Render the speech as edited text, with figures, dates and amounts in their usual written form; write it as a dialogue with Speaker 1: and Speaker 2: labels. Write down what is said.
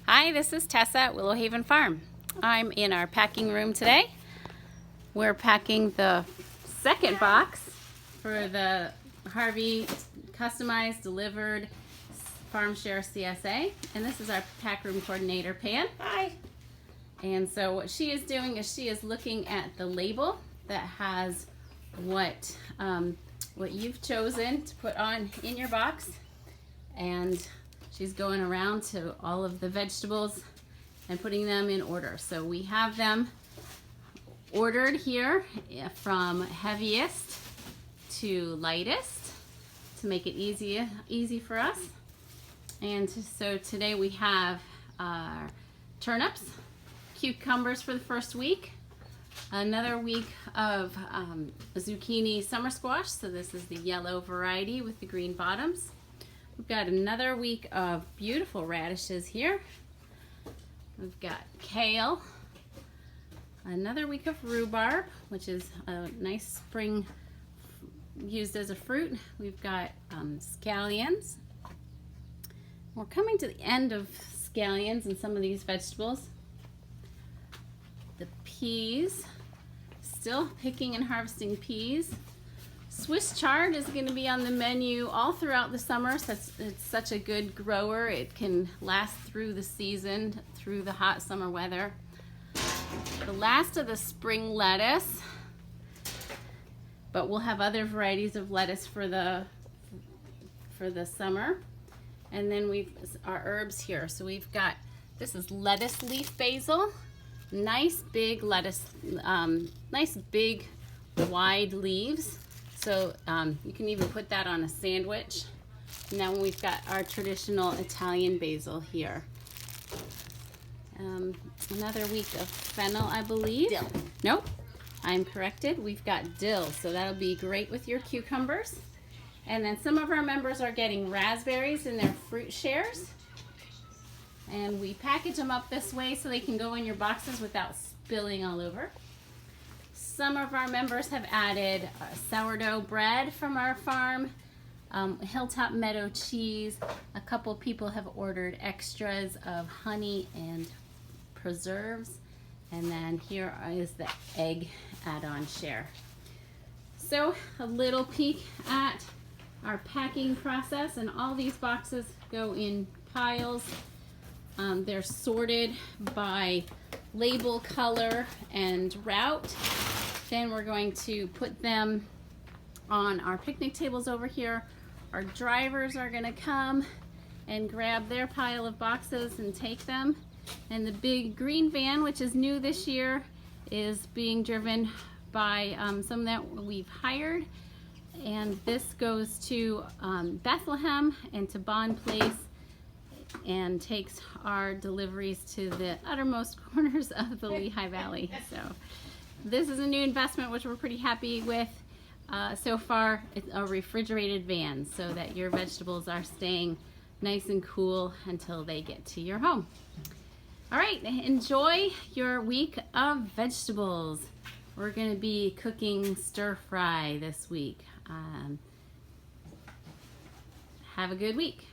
Speaker 1: Hi, this is Tessa at Willow Haven Farm. I'm in our packing room today. We're packing the second box for the Harvey Customized Delivered Farm Share CSA. And this is our pack room coordinator, Pan.
Speaker 2: Hi.
Speaker 1: And so what she is doing is she is looking at the label that has what you've chosen to put on in your box. And she's going around to all of the vegetables and putting them in order. So we have them ordered here from heaviest to lightest to make it easy for us. And so today we have turnips, cucumbers for the first week, another week of zucchini summer squash. So this is the yellow variety with the green bottoms. We've got another week of beautiful radishes here. We've got kale, another week of rhubarb, which is a nice spring used as a fruit. We've got scallions. We're coming to the end of scallions and some of these vegetables. The peas, still picking and harvesting peas. Swiss chard is going to be on the menu all throughout the summer. So it's such a good grower. It can last through the season, through the hot summer weather. The last of the spring lettuce, but we'll have other varieties of lettuce for the summer. And then we've our herbs here. So we've got, this is lettuce leaf basil, nice big lettuce, nice big wide leaves. So you can even put that on a sandwich. And then we've got our traditional Italian basil here. Another week of fennel, I believe.
Speaker 2: Dill.
Speaker 1: Nope, I'm corrected. We've got dill, so that'll be great with your cucumbers. And then some of our members are getting raspberries in their fruit shares. And we package them up this way so they can go in your boxes without spilling all over. Some of our members have added sourdough bread from our farm, Hilltop Meadow cheese. A couple people have ordered extras of honey and preserves. And then here is the egg add-on share. So a little peek at our packing process, and all these boxes go in piles. They're sorted by label, color, and route. Then we're going to put them on our picnic tables over here. Our drivers are going to come and grab their pile of boxes and take them. And the big green van, which is new this year, is being driven by some that we've hired. And this goes to Bethlehem and to Bond Place and takes our deliveries to the uttermost corners of the Lehigh Valley. So this is a new investment which we're pretty happy with. So far, it's a refrigerated van so that your vegetables are staying nice and cool until they get to your home. All right, enjoy your week of vegetables. We're going to be cooking stir fry this week. Have a good week.